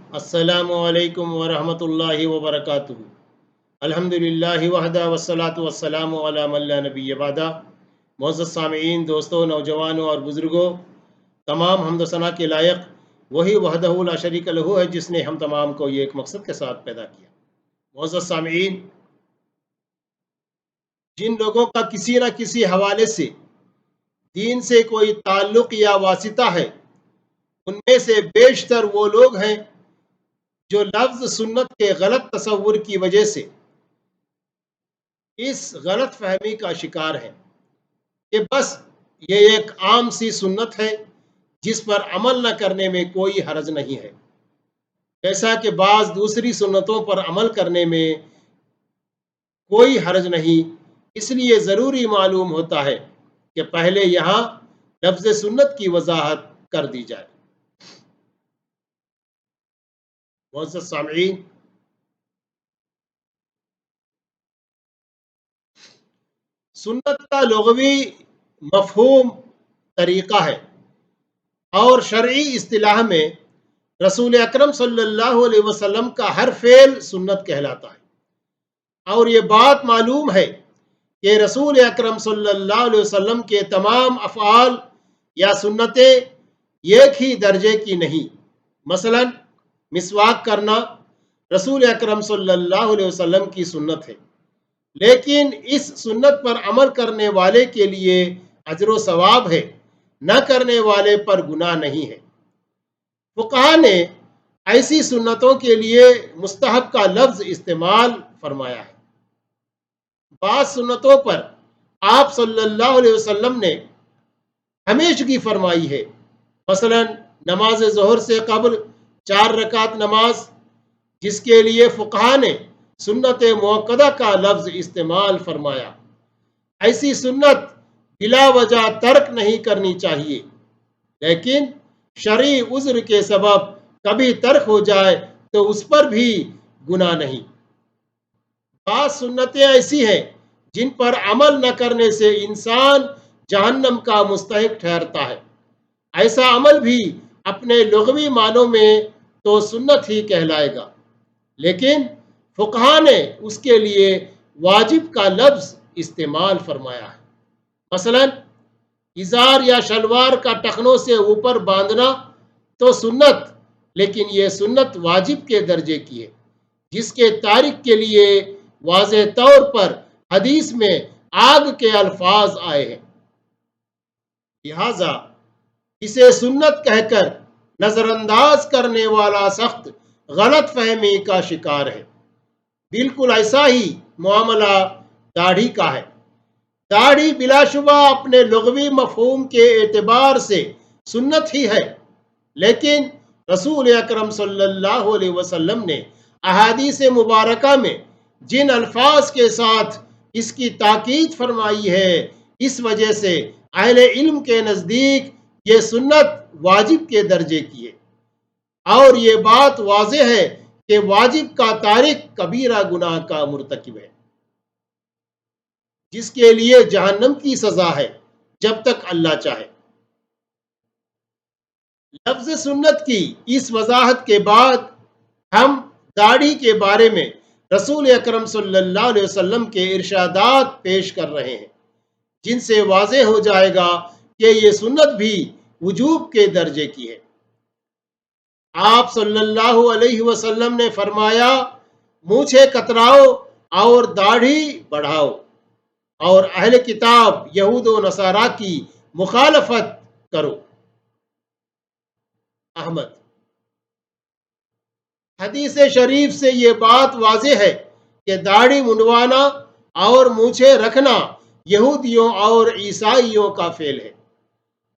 السلام علیکم ورحمۃ اللہ وبرکاتہ۔ الحمدللہ وحدہ والصلاۃ والسلام علی من لا نبی بعدہ۔ معزز سامعین، دوستوں، نوجوانوں اور بزرگوں، تمام حمد و ثنا کے لائق وہی وحدہ لا شریک لہ ہے جس نے ہم تمام کو یہ ایک مقصد کے ساتھ پیدا کیا۔ معزز سامعین، جن لوگوں کا کسی نہ کسی حوالے سے دین سے کوئی تعلق یا واسطہ ہے، ان میں سے بیشتر وہ لوگ ہیں جو لفظ سنت کے غلط تصور کی وجہ سے اس غلط فہمی کا شکار ہے کہ بس یہ ایک عام سی سنت ہے جس پر عمل نہ کرنے میں کوئی حرج نہیں ہے، جیسا کہ بعض دوسری سنتوں پر عمل کرنے میں کوئی حرج نہیں۔ اس لیے ضروری معلوم ہوتا ہے کہ پہلے یہاں لفظ سنت کی وضاحت کر دی جائے۔ معزز سامعین، سنت کا لغوی مفہوم طریقہ ہے اور شرعی اصطلاح میں رسول اکرم صلی اللہ علیہ وسلم کا ہر فعل سنت کہلاتا ہے، اور یہ بات معلوم ہے کہ رسول اکرم صلی اللہ علیہ وسلم کے تمام افعال یا سنتیں ایک ہی درجے کی نہیں۔ مثلا مسواک کرنا رسول اکرم صلی اللہ علیہ وسلم کی سنت ہے، لیکن اس سنت پر عمل کرنے والے کے لیے اجر و ثواب ہے، نہ کرنے والے پر گناہ نہیں ہے۔ فقہا نے ایسی سنتوں کے لیے مستحب کا لفظ استعمال فرمایا ہے۔ بعض سنتوں پر آپ صلی اللہ علیہ وسلم نے ہمیشگی فرمائی ہے، مثلا نماز ظہر سے قبل 4 رکعت نماز، جس کے لیے فقہا نے سنت موقدہ کا لفظ استعمال فرمایا۔ ایسی سنت بلا وجہ ترک نہیں کرنی چاہیے، لیکن شرعی عذر کے سبب کبھی ترک ہو جائے تو اس پر بھی گناہ نہیں۔ بعض سنتیں ایسی ہیں جن پر عمل نہ کرنے سے انسان جہنم کا مستحق ٹھہرتا ہے۔ ایسا عمل بھی اپنے لغوی معنوں میں تو سنت ہی کہلائے گا، لیکن فقہا نے اس کے لیے واجب کا لفظ استعمال فرمایا ہے۔ مثلا ازار یا شلوار کا ٹخنوں سے اوپر باندھنا تو سنت، لیکن یہ سنت واجب کے درجے کی ہے، جس کے تارک کے لیے واضح طور پر حدیث میں آگ کے الفاظ آئے ہیں۔ لہذا اسے سنت کہہ کر نظر انداز کرنے والا سخت غلط فہمی کا شکار ہے۔ بالکل ایسا ہی معاملہ داڑھی کا ہے۔ داڑھی بلا شبہ اپنے لغوی مفہوم کے اعتبار سے سنت ہی ہے، لیکن رسول اکرم صلی اللہ علیہ وسلم نے احادیث مبارکہ میں جن الفاظ کے ساتھ اس کی تاکید فرمائی ہے، اس وجہ سے اہل علم کے نزدیک یہ سنت واجب کے درجے کی ہے، اور یہ بات واضح ہے کہ واجب کا تارک کبیرہ گناہ کا مرتکب ہے، جس کے لیے جہنم کی سزا ہے جب تک اللہ چاہے۔ لفظ سنت کی اس وضاحت کے بعد ہم داڑھی کے بارے میں رسول اکرم صلی اللہ علیہ وسلم کے ارشادات پیش کر رہے ہیں، جن سے واضح ہو جائے گا کہ یہ سنت بھی وجوب کے درجے کی ہے۔ آپ صلی اللہ علیہ وسلم نے فرمایا، مونچھیں کتراؤ اور داڑھی بڑھاؤ، اور اہل کتاب یہود و نصارہ کی مخالفت کرو۔ احمد۔ حدیث شریف سے یہ بات واضح ہے کہ داڑھی منڈوانا اور مونچھیں رکھنا یہودیوں اور عیسائیوں کا فعل ہے،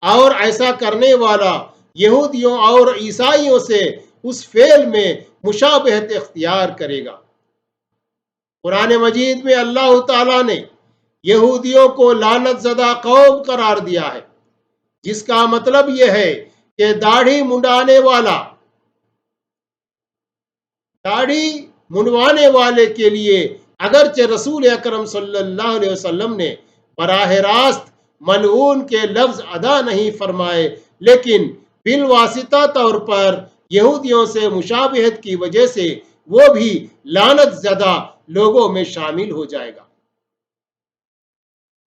اور ایسا کرنے والا یہودیوں اور عیسائیوں سے اس فعل میں مشابہت اختیار کرے گا۔ قرآن مجید میں اللہ تعالیٰ نے یہودیوں کو لعنت زدہ قوم قرار دیا ہے، جس کا مطلب یہ ہے کہ داڑھی منڈوانے والے کے لیے اگرچہ رسول اکرم صلی اللہ علیہ وسلم نے براہ راست ملعون کے لفظ ادا نہیں فرمائے، لیکن بالواسطہ طور پر یہودیوں سے مشابہت کی وجہ سے وہ بھی لعنت زدہ لوگوں میں شامل ہو جائے گا۔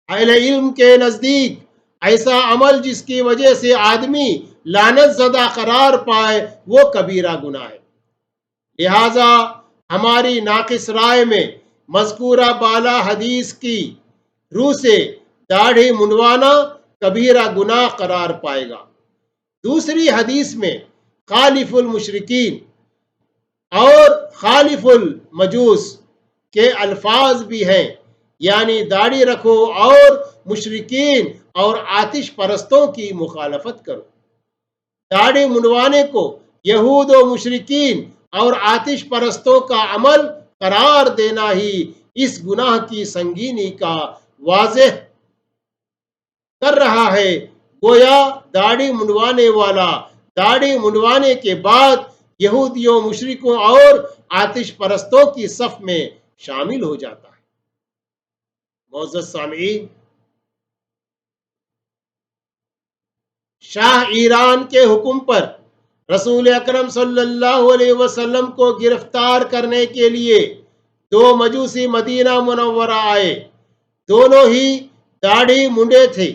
اہل علم کے نزدیک ایسا عمل جس کی وجہ سے آدمی لعنت زدہ قرار پائے وہ کبیرہ گناہ ہے۔ لہذا ہماری ناقص رائے میں مذکورہ بالا حدیث کی روح سے داڑھی منڈوانا کبیرہ گناہ قرار پائے گا۔ دوسری حدیث میں خالف المشرکین اور خالف المجوس کے الفاظ بھی ہیں، یعنی داڑھی رکھو اور مشرکین اور آتش پرستوں کی مخالفت کرو۔ داڑھی منڈوانے کو یہود و مشرکین اور آتش پرستوں کا عمل قرار دینا ہی اس گناہ کی سنگینی کا واضح کر رہا ہے۔ گویا داڑھی منڈوانے والا داڑھی منڈوانے کے بعد یہودیوں، مشرکوں اور آتش پرستوں کی صف میں شامل ہو جاتا ہے۔ معزز سامعین، شاہ ایران کے حکم پر رسول اکرم صلی اللہ علیہ وسلم کو گرفتار کرنے کے لیے دو مجوسی مدینہ منورہ آئے۔ دونوں ہی داڑھی منڈے تھے۔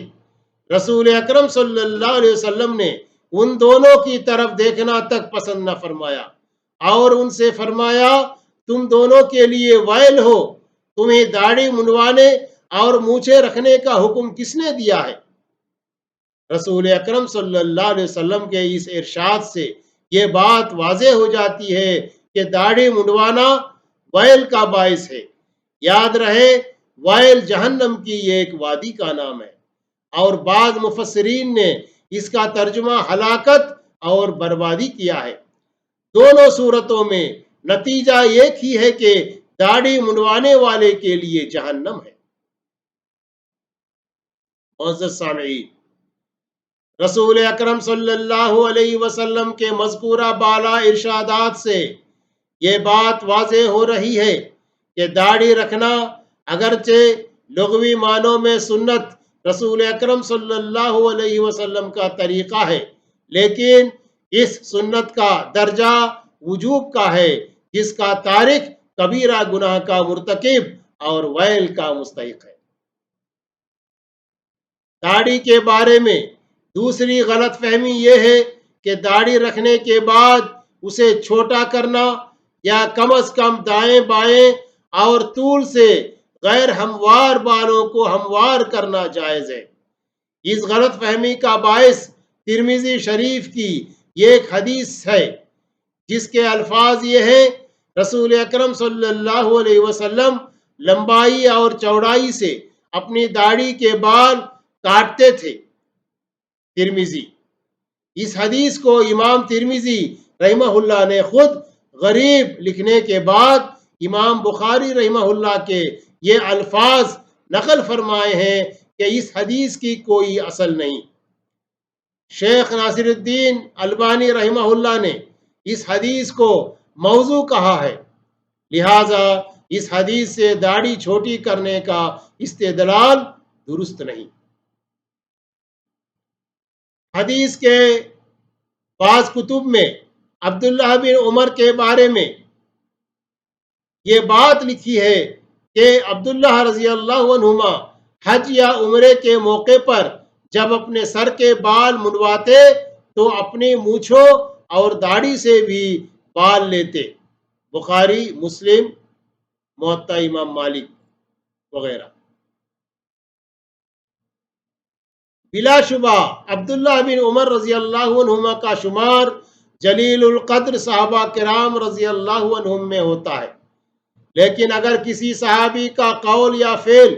رسول اکرم صلی اللہ علیہ وسلم نے ان دونوں کی طرف دیکھنا تک پسند نہ فرمایا اور ان سے فرمایا، تم دونوں کے لیے ویل ہو، تمہیں داڑھی منڈوانے اور مونچھیں رکھنے کا حکم کس نے دیا ہے؟ رسول اکرم صلی اللہ علیہ وسلم کے اس ارشاد سے یہ بات واضح ہو جاتی ہے کہ داڑھی منڈوانا ویل کا باعث ہے۔ یاد رہے، ویل جہنم کی ایک وادی کا نام ہے، اور بعض مفسرین نے اس کا ترجمہ ہلاکت اور بربادی کیا ہے۔ دونوں صورتوں میں نتیجہ ایک ہی ہے کہ داڑھی منڈوانے والے کے لیے جہنم ہے۔ معزز سامعین، رسول اکرم صلی اللہ علیہ وسلم کے مذکورہ بالا ارشادات سے یہ بات واضح ہو رہی ہے کہ داڑھی رکھنا اگرچہ لغوی معنوں میں سنت رسول اکرم صلی اللہ علیہ وسلم کا طریقہ ہے، لیکن اس سنت کا درجہ وجوب کا ہے، جس کا تارک کبیرہ گناہ کا مرتکب اور ویل کا مستحق ہے۔ داڑھی کے بارے میں دوسری غلط فہمی یہ ہے کہ داڑھی رکھنے کے بعد اسے چھوٹا کرنا یا کم از کم دائیں بائیں اور طول سے غیر ہموار بالوں کو ہموار کرنا جائز ہے۔ اس غلط فہمی کا باعث ترمذی شریف کی ایک حدیث ہے جس کے الفاظ یہ ہیں، رسول اکرم صلی اللہ علیہ وسلم لمبائی اور چوڑائی سے اپنی داڑھی کے بال کاٹتے تھے۔ ترمذی۔ اس حدیث کو امام ترمذی رحمہ اللہ نے خود غریب لکھنے کے بعد امام بخاری رحمہ اللہ کے یہ الفاظ نقل فرمائے ہیں کہ اس حدیث کی کوئی اصل نہیں۔ شیخ ناصر الدین البانی رحمہ اللہ نے اس حدیث کو موضوع کہا ہے، لہٰذا اس حدیث سے داڑھی چھوٹی کرنے کا استدلال درست نہیں۔ حدیث کے بعض کتب میں عبداللہ بن عمر کے بارے میں یہ بات لکھی ہے کہ عبداللہ رضی اللہ عنہما حج یا عمرے کے موقع پر جب اپنے سر کے بال منڈواتے تو اپنی مونچھوں اور داڑھی سے بھی بال لیتے۔ بخاری، مسلم، موطا امام مالک وغیرہ۔ بلا شبہ عبداللہ بن عمر رضی اللہ عنہما کا شمار جلیل القدر صحابہ کرام رضی اللہ عنہم میں ہوتا ہے، لیکن اگر کسی صحابی کا قول یا فعل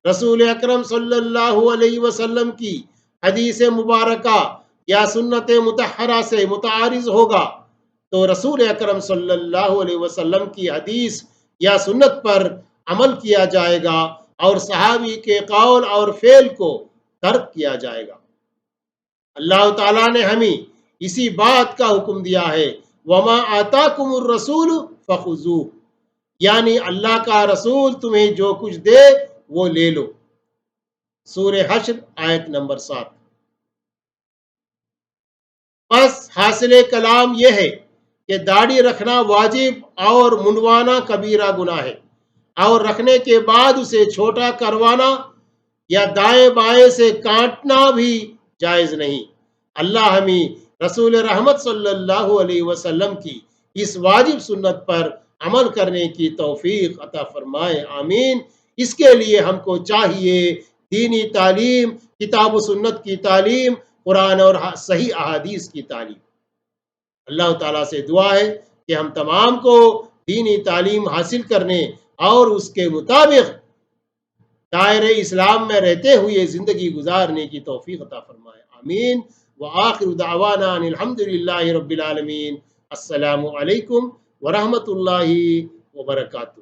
رسول اکرم صلی اللہ علیہ وسلم کی حدیث مبارکہ یا سنت مطہرہ سے متعارض ہوگا تو رسول اکرم صلی اللہ علیہ وسلم کی حدیث یا سنت پر عمل کیا جائے گا اور صحابی کے قول اور فعل کو ترک کیا جائے گا۔ اللہ تعالیٰ نے ہمیں اسی بات کا حکم دیا ہے، وَمَا آتَاكُمُ الرَّسُولُ فَخُذُوهُ، یعنی اللہ کا رسول تمہیں جو کچھ دے وہ لے لو۔ سورہ حشر آیت نمبر 7۔ پس حاصل کلام یہ ہے کہ داڑھی رکھنا واجب اور منڈوانا کبیرہ گناہ ہے، اور رکھنے کے بعد اسے چھوٹا کروانا یا دائیں بائیں سے کاٹنا بھی جائز نہیں۔ اللہ ہمیں رسول رحمت صلی اللہ علیہ وسلم کی اس واجب سنت پر عمل کرنے کی توفیق عطا فرمائے، آمین۔ اس کے لیے ہم کو چاہیے دینی تعلیم، کتاب و سنت کی تعلیم، قرآن اور صحیح احادیث کی تعلیم۔ اللہ تعالیٰ سے دعا ہے کہ ہم تمام کو دینی تعلیم حاصل کرنے اور اس کے مطابق دائرہ اسلام میں رہتے ہوئے زندگی گزارنے کی توفیق عطا فرمائے، آمین۔ وآخر دعوانا ان الحمد للہ رب العالمین۔ السلام علیکم ورحمۃ اللہ وبرکاتہ۔